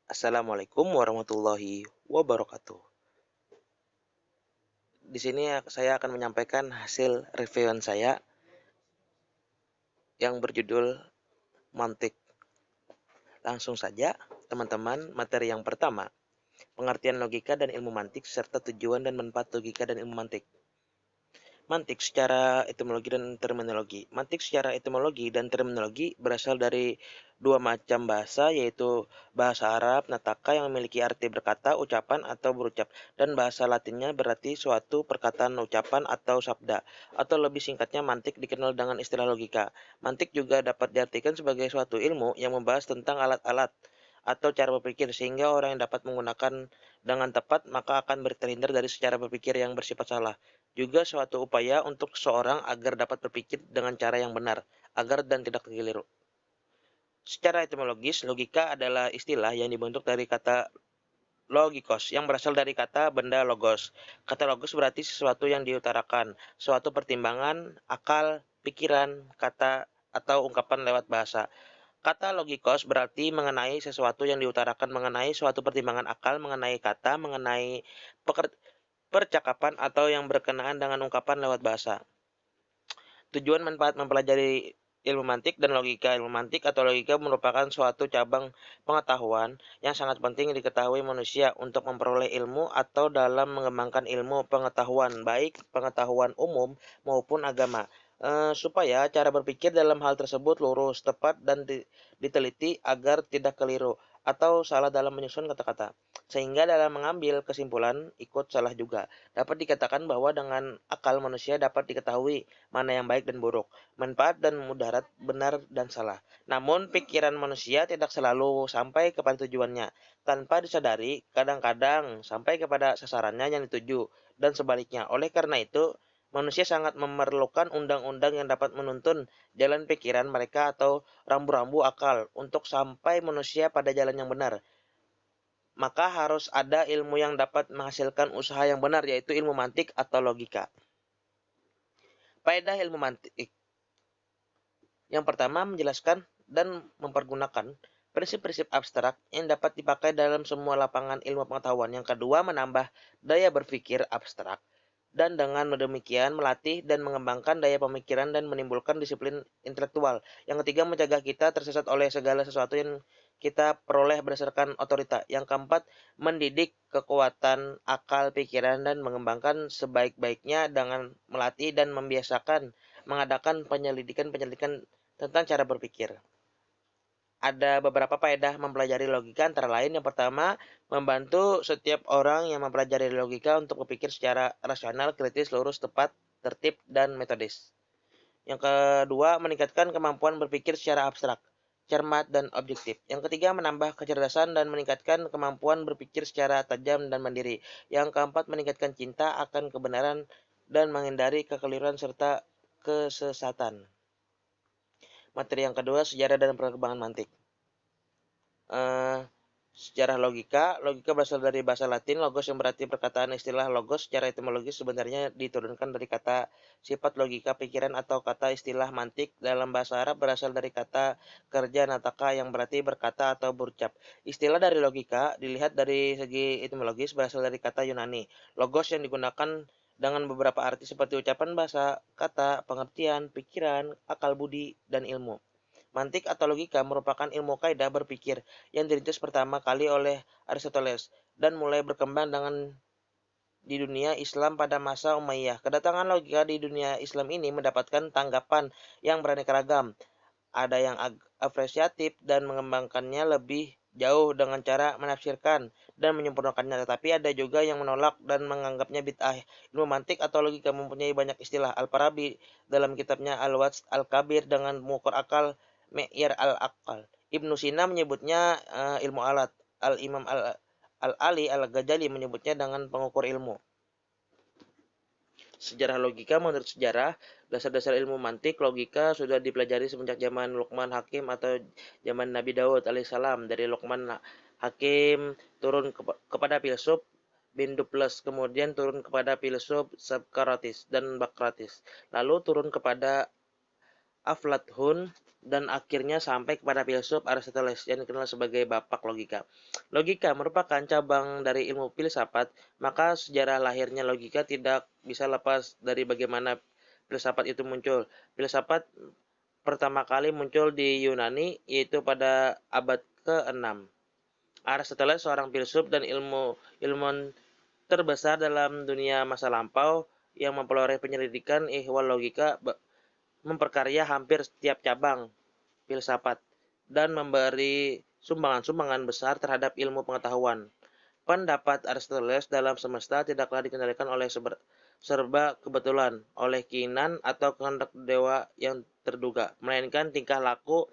Assalamualaikum warahmatullahi wabarakatuh. Di sini saya akan menyampaikan hasil reviewan saya yang berjudul Mantik. Langsung saja, teman-teman, materi yang pertama, pengertian logika dan ilmu mantik serta tujuan dan manfaat logika dan ilmu mantik. Mantik secara etimologi dan terminologi. Mantik secara etimologi dan terminologi berasal dari dua macam bahasa, yaitu bahasa Arab nataka yang memiliki arti berkata, ucapan, atau berucap, dan bahasa Latinnya berarti suatu perkataan, ucapan, atau sabda. Atau lebih singkatnya, mantik dikenal dengan istilah logika. Mantik juga dapat diartikan sebagai suatu ilmu yang membahas tentang alat-alat atau cara berpikir, sehingga orang yang dapat menggunakan dengan tepat maka akan terhindar dari cara berpikir yang bersifat salah. Juga suatu upaya untuk seseorang agar dapat berpikir dengan cara yang benar, agar dan tidak keliru. Secara etimologis, logika adalah istilah yang dibentuk dari kata logikos yang berasal dari kata benda logos. Kata logos berarti sesuatu yang diutarakan, suatu pertimbangan, akal, pikiran, kata, atau ungkapan lewat bahasa. Kata logikos berarti mengenai sesuatu yang diutarakan, mengenai suatu pertimbangan akal, mengenai kata, mengenai percakapan, atau yang berkenaan dengan ungkapan lewat bahasa. Tujuan manfaat mempelajari ilmu mantik dan logika. Ilmu mantik atau logika merupakan suatu cabang pengetahuan yang sangat penting diketahui manusia untuk memperoleh ilmu atau dalam mengembangkan ilmu pengetahuan, baik pengetahuan umum maupun agama. Supaya cara berpikir dalam hal tersebut lurus, tepat, dan diteliti agar tidak keliru atau salah dalam menyusun kata-kata. Sehingga dalam mengambil kesimpulan ikut salah juga. Dapat dikatakan bahwa dengan akal manusia dapat diketahui mana yang baik dan buruk, manfaat dan mudarat, benar dan salah. Namun pikiran manusia tidak selalu sampai kepada tujuannya. Tanpa disadari, kadang-kadang sampai kepada sasarannya yang dituju, dan sebaliknya. Oleh karena itu, manusia sangat memerlukan undang-undang yang dapat menuntun jalan pikiran mereka atau rambu-rambu akal untuk sampai manusia pada jalan yang benar. Maka harus ada ilmu yang dapat menghasilkan usaha yang benar, yaitu ilmu mantik atau logika. Faedah ilmu mantik. Yang pertama, menjelaskan dan mempergunakan prinsip-prinsip abstrak yang dapat dipakai dalam semua lapangan ilmu pengetahuan. Yang kedua, menambah daya berpikir abstrak dan dengan demikian melatih dan mengembangkan daya pemikiran dan menimbulkan disiplin intelektual. Yang ketiga, mencegah kita tersesat oleh segala sesuatu yang kita peroleh berdasarkan otorita. Yang keempat, mendidik kekuatan akal pikiran dan mengembangkan sebaik-baiknya dengan melatih dan membiasakan mengadakan penyelidikan-penyelidikan tentang cara berpikir. Ada beberapa faedah mempelajari logika, antara lain yang pertama, membantu setiap orang yang mempelajari logika untuk berpikir secara rasional, kritis, lurus, tepat, tertib, dan metodis. Yang kedua, meningkatkan kemampuan berpikir secara abstrak, cermat, dan objektif. Yang ketiga, menambah kecerdasan dan meningkatkan kemampuan berpikir secara tajam dan mandiri. Yang keempat, meningkatkan cinta akan kebenaran dan menghindari kekeliruan serta kesesatan. Materi yang kedua, sejarah dan perkembangan mantik. Eh, Sejarah logika. Logika berasal dari bahasa Latin logos yang berarti perkataan. Istilah logos secara etimologis sebenarnya diturunkan dari kata sifat logika pikiran atau kata istilah mantik dalam bahasa Arab berasal dari kata kerja nataka yang berarti berkata atau berucap. Istilah dari logika dilihat dari segi etimologis berasal dari kata Yunani logos yang digunakan dengan beberapa arti seperti ucapan, bahasa, kata, pengertian, pikiran, akal budi, dan ilmu. Mantik atau logika merupakan ilmu kaidah berpikir yang dirintis pertama kali oleh Aristoteles dan mulai berkembang di dunia Islam pada masa Umayyah. Kedatangan logika di dunia Islam ini mendapatkan tanggapan yang beraneka ragam. Ada yang apresiatif dan mengembangkannya lebih jauh dengan cara menafsirkan dan menyempurnakannya, tetapi ada juga yang menolak dan menganggapnya bid'ah. Ilmu mantik atau logika mempunyai banyak istilah. Al-Farabi dalam kitabnya Al-Wajh Al-Kabir dengan mengukur akal Me'yar al-Aqal. Ibnu Sina menyebutnya ilmu alat. Al-Imam Al-Ali Al-Ghazali menyebutnya dengan pengukur ilmu. Sejarah logika. Menurut sejarah, dasar-dasar ilmu mantik logika sudah dipelajari semenjak zaman Luqman Hakim atau zaman Nabi Daud alaihissalam. Dari Luqman Hakim turun kepada filsuf bin Duples, kemudian turun kepada filsuf Socrates dan Bakratis, lalu turun kepada Aflatun dan akhirnya sampai kepada filsuf Aristoteles yang dikenal sebagai bapak logika. Logika merupakan cabang dari ilmu filsafat, maka sejarah lahirnya logika tidak bisa lepas dari bagaimana filsafat itu muncul. Filsafat pertama kali muncul di Yunani, yaitu pada abad ke-6. Aristoteles seorang filsuf dan ilmuwan terbesar dalam dunia masa lampau yang mempelopori penyelidikan ihwal logika, memperkarya hampir setiap cabang filsafat dan memberi sumbangan-sumbangan besar terhadap ilmu pengetahuan. Pendapat Aristoteles dalam semesta tidaklah dikendalikan oleh serba kebetulan, oleh keinginan atau kehendak dewa yang terduga, melainkan tingkah laku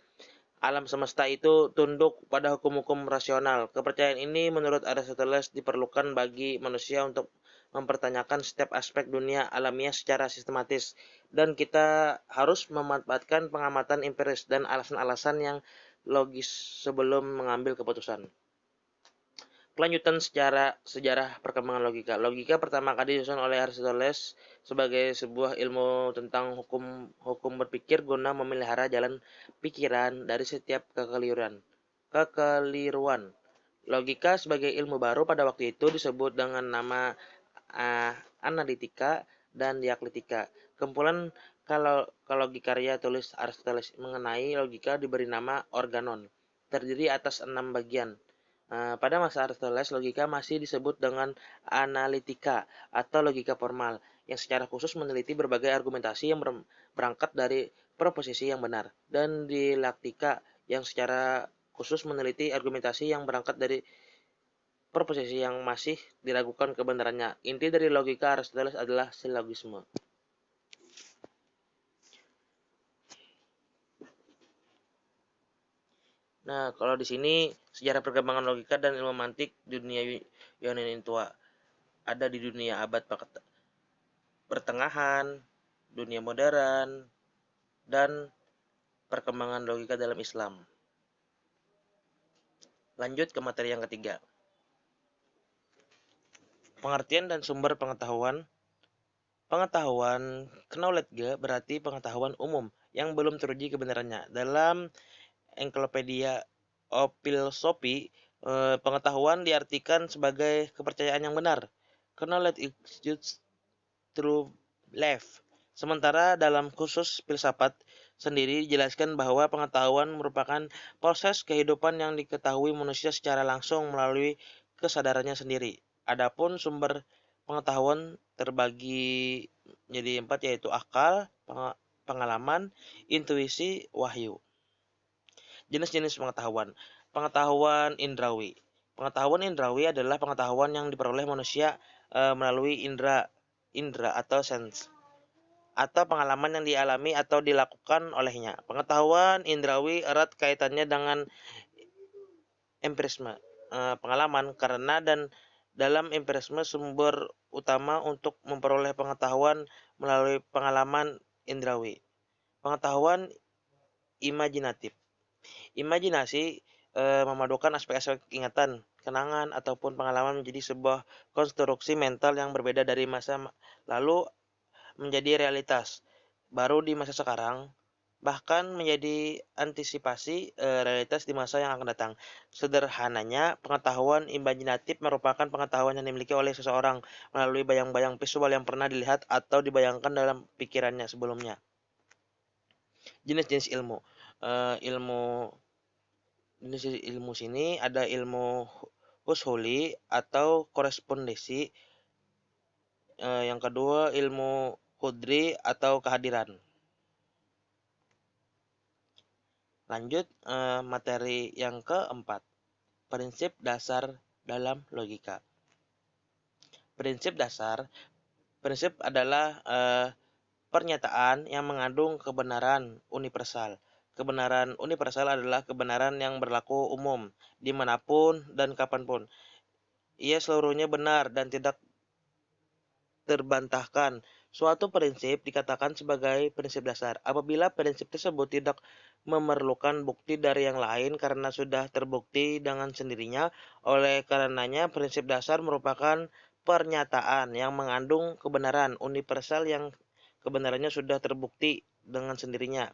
alam semesta itu tunduk pada hukum-hukum rasional. Kepercayaan ini menurut Aristoteles diperlukan bagi manusia untuk mempertanyakan setiap aspek dunia alamiah secara sistematis, dan kita harus memanfaatkan pengamatan empiris dan alasan-alasan yang logis sebelum mengambil keputusan. Kelanjutan sejarah perkembangan logika. Logika pertama kali disusun oleh Aristoteles sebagai sebuah ilmu tentang hukum berpikir guna memelihara jalan pikiran dari setiap kekeliruan. Logika sebagai ilmu baru pada waktu itu disebut dengan nama analitika dan dialektika. Kumpulan kalogi karya tulis Aristoteles mengenai logika diberi nama organon, terdiri atas 6 bagian. Pada masa Aristoteles, logika masih disebut dengan analitika atau logika formal, yang secara khusus meneliti berbagai argumentasi yang berangkat dari proposisi yang benar, dan dialektika yang secara khusus meneliti argumentasi yang berangkat dari proposisi yang masih diragukan kebenarannya. Inti dari logika Aristoteles adalah silogisme. Nah, kalau di sini sejarah perkembangan logika dan ilmu mantik di dunia Yunani tua, ada di dunia abad pertengahan, dunia modern, dan perkembangan logika dalam Islam. Lanjut ke materi yang ketiga. Pengertian dan sumber pengetahuan. Pengetahuan knowledge berarti pengetahuan umum yang belum teruji kebenarannya. Dalam Encyclopedia of Philosophy, pengetahuan diartikan sebagai kepercayaan yang benar. Knowledge is true life. Sementara dalam khusus filsafat sendiri dijelaskan bahwa pengetahuan merupakan proses kehidupan yang diketahui manusia secara langsung melalui kesadarannya sendiri. Adapun sumber pengetahuan terbagi menjadi 4, yaitu akal, pengalaman, intuisi, wahyu. Jenis-jenis pengetahuan. Pengetahuan indrawi. Pengetahuan indrawi adalah pengetahuan yang diperoleh manusia melalui indra atau sense, atau pengalaman yang dialami atau dilakukan olehnya. Pengetahuan indrawi erat kaitannya dengan empirisme, pengalaman, karena dalam empirisme sumber utama untuk memperoleh pengetahuan melalui pengalaman indrawi. Pengetahuan imajinatif. Imajinasi memadukan aspek-aspek ingatan, kenangan, ataupun pengalaman menjadi sebuah konstruksi mental yang berbeda dari masa lalu menjadi realitas baru di masa sekarang, bahkan menjadi antisipasi realitas di masa yang akan datang. Sederhananya, pengetahuan imajinatif merupakan pengetahuan yang dimiliki oleh seseorang melalui bayang-bayang visual yang pernah dilihat atau dibayangkan dalam pikirannya sebelumnya. Jenis-jenis ilmu. Jenis ilmu sini ada ilmu ushuli atau korespondensi. Yang kedua ilmu hudri atau kehadiran. Lanjut materi yang keempat, prinsip dasar dalam logika. Prinsip adalah pernyataan yang mengandung kebenaran universal. Kebenaran universal adalah kebenaran yang berlaku umum dimanapun dan kapanpun. Ia seluruhnya benar dan tidak terbantahkan. Suatu prinsip dikatakan sebagai prinsip dasar apabila prinsip tersebut tidak memerlukan bukti dari yang lain karena sudah terbukti dengan sendirinya. Oleh karenanya, prinsip dasar merupakan pernyataan yang mengandung kebenaran universal yang kebenarannya sudah terbukti dengan sendirinya.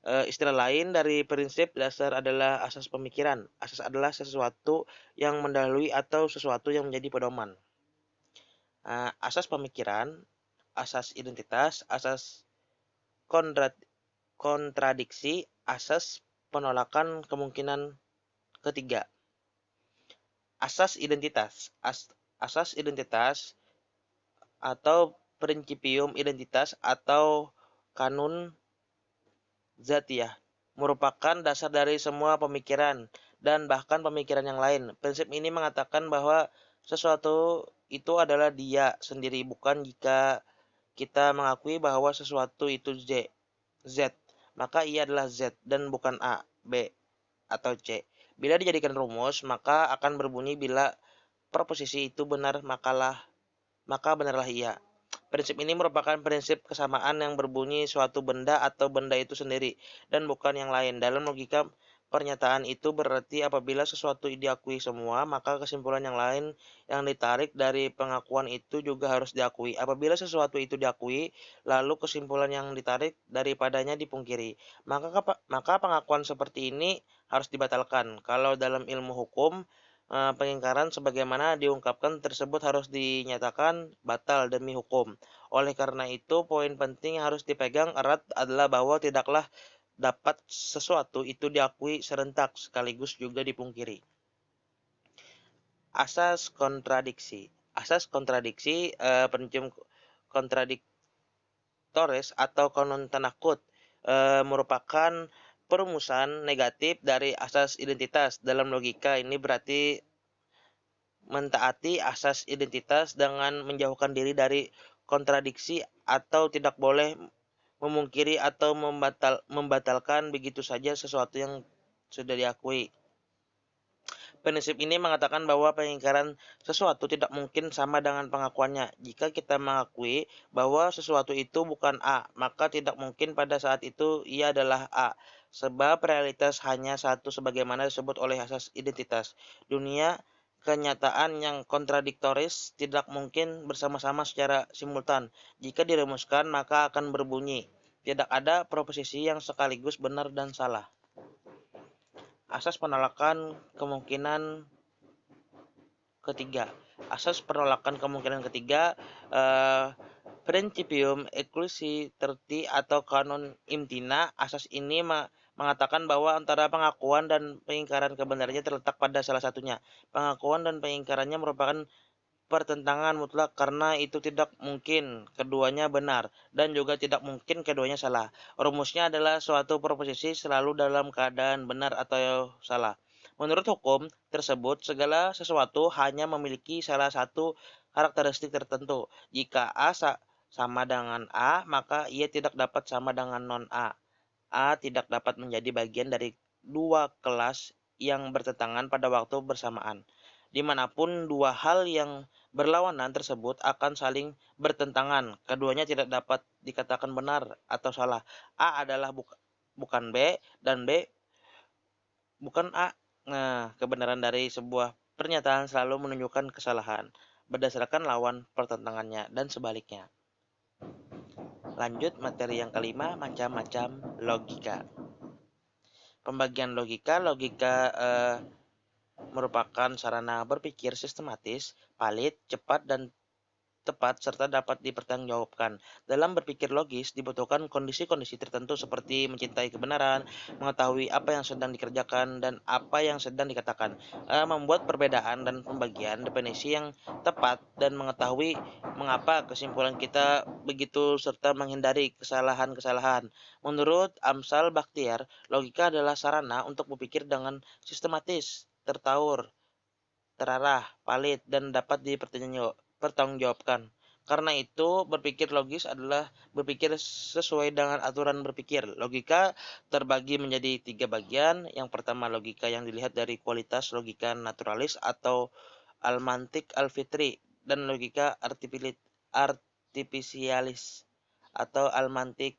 Istilah lain dari prinsip dasar adalah asas pemikiran. Asas adalah sesuatu yang mendahului atau sesuatu yang menjadi pedoman. Asas pemikiran, asas identitas, asas kontradiksi, asas penolakan kemungkinan ketiga. Asas identitas. Asas identitas atau principium identitas atau kanun zatiyah merupakan dasar dari semua pemikiran dan bahkan pemikiran yang lain. Prinsip ini mengatakan bahwa sesuatu itu adalah dia sendiri, bukan jika kita mengakui bahwa sesuatu itu Z, maka ia adalah Z dan bukan A, B, atau C. Bila dijadikan rumus, maka akan berbunyi bila proposisi itu benar, maka benarlah ia. Prinsip ini merupakan prinsip kesamaan yang berbunyi suatu benda atau benda itu sendiri dan bukan yang lain. Dalam logika, pernyataan itu berarti apabila sesuatu diakui semua, maka kesimpulan yang lain yang ditarik dari pengakuan itu juga harus diakui. Apabila sesuatu itu diakui, lalu kesimpulan yang ditarik daripadanya dipungkiri, maka pengakuan seperti ini harus dibatalkan. Kalau dalam ilmu hukum, pengingkaran sebagaimana diungkapkan tersebut harus dinyatakan batal demi hukum. Oleh karena itu, poin penting yang harus dipegang erat adalah bahwa tidaklah dapat sesuatu itu diakui serentak sekaligus juga dipungkiri. Asas kontradiksi. Asas kontradiksi, prinsip kontradiktoris atau konon tanakut, merupakan perumusan negatif dari asas identitas. Dalam logika ini berarti mentaati asas identitas dengan menjauhkan diri dari kontradiksi atau tidak boleh memungkiri atau membatalkan begitu saja sesuatu yang sudah diakui. Prinsip ini mengatakan bahwa pengingkaran sesuatu tidak mungkin sama dengan pengakuannya. Jika kita mengakui bahwa sesuatu itu bukan A, maka tidak mungkin pada saat itu ia adalah A. Sebab realitas hanya satu sebagaimana disebut oleh asas identitas. Dunia kenyataan yang kontradiktoris tidak mungkin bersama-sama secara simultan. Jika dirumuskan, maka akan berbunyi, tidak ada proposisi yang sekaligus benar dan salah. Asas penolakan kemungkinan ketiga. Asas penolakan kemungkinan ketiga, Principium exclusivity atau kanon imtina. Asas ini mengatakan bahwa antara pengakuan dan pengingkaran kebenarannya terletak pada salah satunya. Pengakuan dan pengingkarannya merupakan pertentangan mutlak karena itu tidak mungkin keduanya benar dan juga tidak mungkin keduanya salah. Rumusnya adalah suatu proposisi selalu dalam keadaan benar atau salah. Menurut hukum tersebut, segala sesuatu hanya memiliki salah satu karakteristik tertentu. Jika A sama dengan A, maka ia tidak dapat sama dengan non-A. A tidak dapat menjadi bagian dari dua kelas yang bertentangan pada waktu bersamaan. Dimanapun dua hal yang berlawanan tersebut akan saling bertentangan. Keduanya tidak dapat dikatakan benar atau salah. A adalah bukan B dan B bukan A. Nah, kebenaran dari sebuah pernyataan selalu menunjukkan kesalahan berdasarkan lawan pertentangannya dan sebaliknya. Lanjut materi yang kelima, macam-macam logika. Pembagian logika merupakan sarana berpikir sistematis, valid, cepat, dan tepat, serta dapat dipertanggungjawabkan. Dalam berpikir logis, dibutuhkan kondisi-kondisi tertentu seperti mencintai kebenaran, mengetahui apa yang sedang dikerjakan, dan apa yang sedang dikatakan. Membuat perbedaan dan pembagian definisi yang tepat, dan mengetahui mengapa kesimpulan kita begitu, serta menghindari kesalahan-kesalahan. Menurut Amsal Bakhtiar, logika adalah sarana untuk berpikir dengan sistematis, terarah, valid, dan dapat dipertanggungjawabkan. Karena itu, berpikir logis adalah berpikir sesuai dengan aturan berpikir. Logika terbagi menjadi 3 bagian. Yang pertama, logika yang dilihat dari kualitas logika naturalis atau al-mantik al-fitri, dan logika artificialis atau al-mantik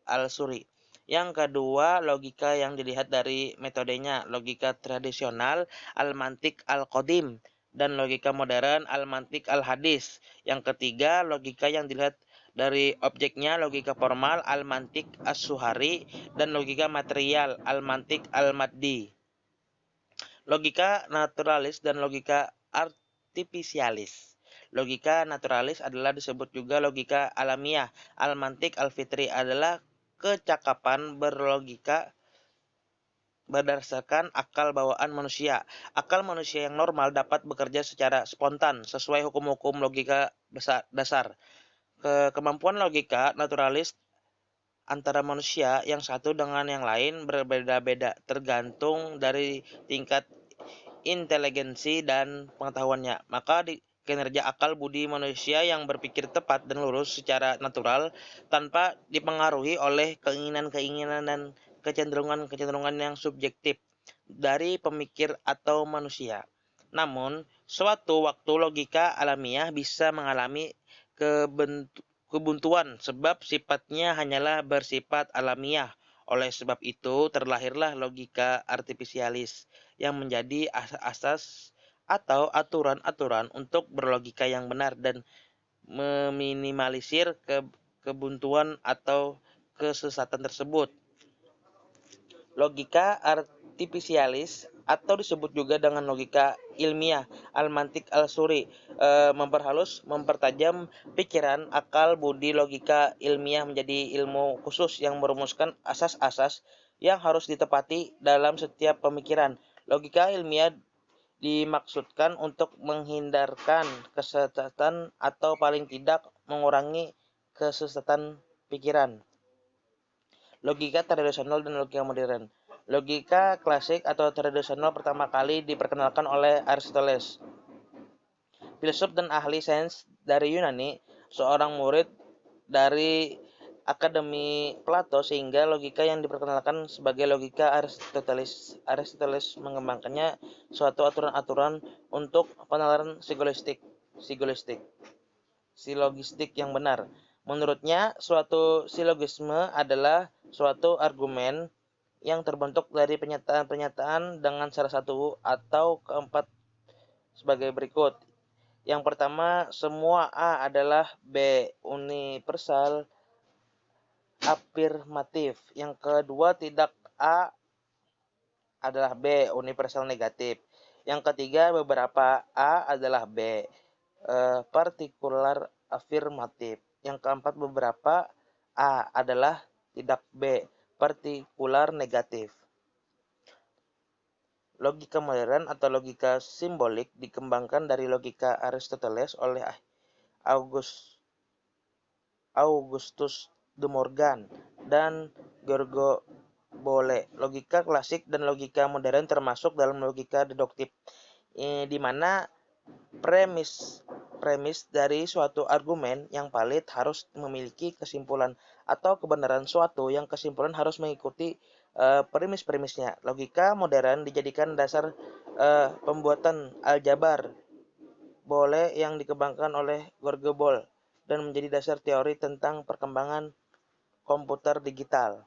al-suri. Yang kedua, logika yang dilihat dari metodenya, logika tradisional al-mantik al-qadim, dan logika modern al-mantik al-hadis. Yang ketiga, logika yang dilihat Dari objeknya logika formal al-mantik as-suhari dan logika material al-mantik al-maddi. Logika naturalis dan logika artifisialis. Logika naturalis adalah disebut juga logika alamiah. Al-mantik al-fitri adalah kecakapan berlogika berdasarkan akal bawaan manusia. Akal manusia yang normal dapat bekerja secara spontan sesuai hukum-hukum logika dasar. Kemampuan logika naturalis antara manusia yang satu dengan yang lain berbeda-beda tergantung dari tingkat inteligensi dan pengetahuannya. Maka kinerja akal budi manusia yang berpikir tepat dan lurus secara natural tanpa dipengaruhi oleh keinginan-keinginan dan kecenderungan-kecenderungan yang subjektif dari pemikir atau manusia. Namun, suatu waktu logika alamiah bisa mengalami kebuntuan sebab sifatnya hanyalah bersifat alamiah. Oleh sebab itu, terlahirlah logika artifisialis yang menjadi asas atau aturan-aturan untuk berlogika yang benar dan meminimalisir kebuntuan atau kesesatan tersebut. Logika artifisialis atau disebut juga dengan logika ilmiah al-mantik al-suri mempertajam pikiran, akal, budi. Logika ilmiah menjadi ilmu khusus yang merumuskan asas-asas yang harus ditepati dalam setiap pemikiran. Logika ilmiah dimaksudkan untuk menghindarkan kesesatan atau paling tidak mengurangi kesesatan pikiran. Logika tradisional dan logika modern. Logika klasik atau tradisional pertama kali diperkenalkan oleh Aristoteles, filsuf dan ahli sains dari Yunani, seorang murid dari Akademi Plato, sehingga logika yang diperkenalkan sebagai logika Aristoteles. Aristoteles mengembangkannya suatu aturan-aturan untuk penalaran silogistik yang benar. Menurutnya, suatu silogisme adalah suatu argumen yang terbentuk dari pernyataan-pernyataan dengan salah satu atau keempat sebagai berikut. Yang pertama, semua A adalah B, universal afirmatif. Yang kedua, tidak A adalah B, universal negatif. Yang ketiga, beberapa A adalah B, partikular afirmatif. Yang keempat, beberapa A adalah tidak B, partikular negatif. Logika modern atau logika simbolik dikembangkan dari logika Aristoteles oleh Augustus de Morgan dan George Boole. Logika klasik dan logika modern termasuk dalam logika deduktif, di mana premis dari suatu argumen yang valid harus memiliki kesimpulan atau kebenaran suatu yang kesimpulan harus mengikuti premis-premisnya. Logika modern dijadikan dasar pembuatan aljabar Boole yang dikembangkan oleh George Boole dan menjadi dasar teori tentang perkembangan komputer digital.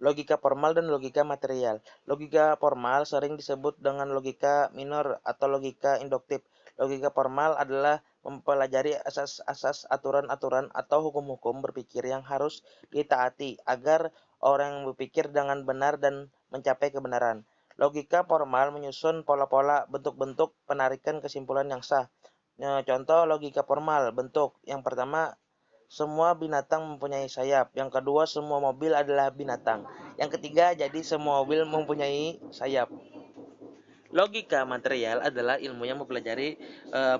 Logika formal dan logika material. Logika formal sering disebut dengan logika minor atau logika induktif. Logika formal adalah mempelajari asas-asas, aturan-aturan atau hukum-hukum berpikir yang harus ditaati agar orang yang berpikir dengan benar dan mencapai kebenaran. Logika formal menyusun pola-pola, bentuk-bentuk penarikan kesimpulan yang sah. Contoh logika formal bentuk. Yang pertama, semua binatang mempunyai sayap. Yang kedua, semua mobil adalah binatang. Yang ketiga, jadi semua mobil mempunyai sayap. Logika material adalah ilmu yang mempelajari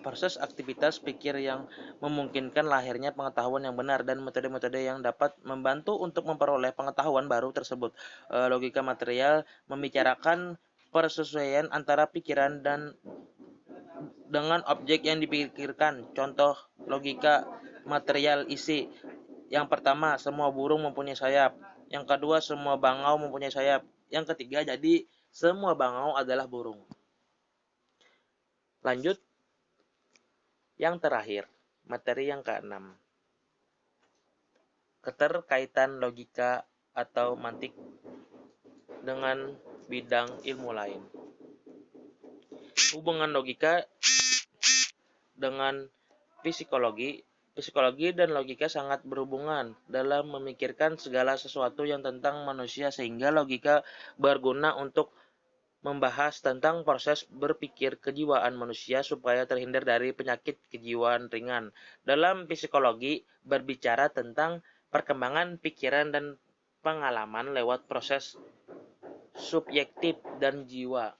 proses aktivitas pikir yang memungkinkan lahirnya pengetahuan yang benar dan metode-metode yang dapat membantu untuk memperoleh pengetahuan baru tersebut. Logika material membicarakan persesuaian antara pikiran dan dengan objek yang dipikirkan. Contoh logika material isi. Yang pertama, semua burung mempunyai sayap. Yang kedua, semua bangau mempunyai sayap. Yang ketiga, jadi semua bangau adalah burung. Lanjut, yang terakhir, materi yang keenam. Keterkaitan logika atau mantik dengan bidang ilmu lain. Hubungan logika dengan psikologi Psikologi dan logika sangat berhubungan dalam memikirkan segala sesuatu yang tentang manusia, sehingga logika berguna untuk membahas tentang proses berpikir kejiwaan manusia supaya terhindar dari penyakit kejiwaan ringan. Dalam psikologi berbicara tentang perkembangan pikiran dan pengalaman lewat proses subjektif dan jiwa.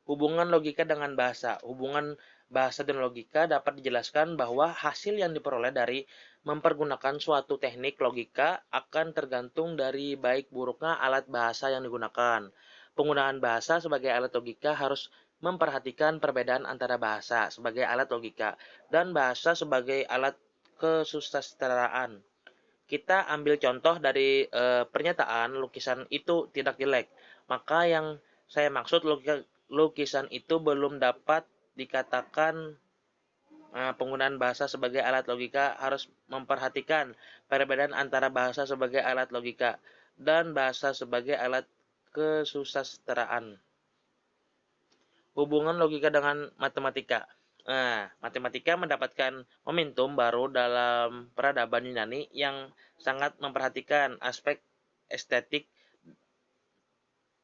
Hubungan logika dengan bahasa. Hubungan bahasa dan logika dapat dijelaskan bahwa hasil yang diperoleh dari mempergunakan suatu teknik logika akan tergantung dari baik buruknya alat bahasa yang digunakan. Penggunaan bahasa sebagai alat logika harus memperhatikan perbedaan antara bahasa sebagai alat logika dan bahasa sebagai alat kesusastraan. Kita ambil contoh dari pernyataan lukisan itu tidak jelek. Maka yang saya maksud lukisan itu belum dapat dikatakan penggunaan bahasa sebagai alat logika harus memperhatikan perbedaan antara bahasa sebagai alat logika dan bahasa sebagai alat kesusastraan. Hubungan logika dengan matematika. Matematika mendapatkan momentum baru dalam peradaban Yunani yang sangat memperhatikan aspek estetik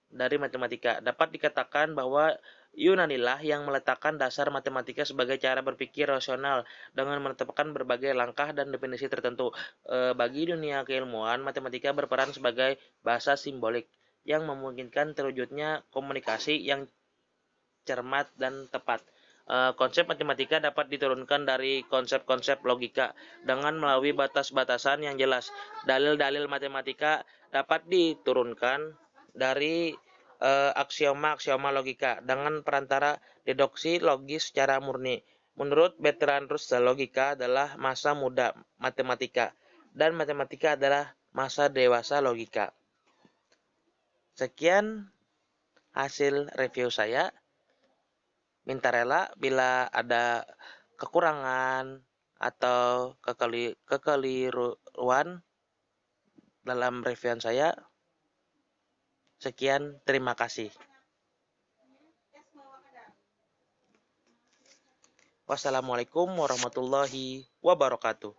dari matematika. Dapat dikatakan bahwa Yunanilah yang meletakkan dasar matematika sebagai cara berpikir rasional dengan menetapkan berbagai langkah dan definisi tertentu. Bagi dunia keilmuan, matematika berperan sebagai bahasa simbolik yang memungkinkan terwujudnya komunikasi yang cermat dan tepat. Konsep matematika dapat diturunkan dari konsep-konsep logika dengan melalui batas-batasan yang jelas. Dalil-dalil matematika dapat diturunkan dari aksioma-aksioma logika dengan perantara deduksi logis secara murni. Menurut Bertrand Russell, logika adalah masa muda matematika dan matematika adalah masa dewasa logika. Sekian hasil review saya. Minta rela bila ada kekurangan atau kekeliruan dalam reviewan saya. Sekian, terima kasih. Wassalamualaikum warahmatullahi wabarakatuh.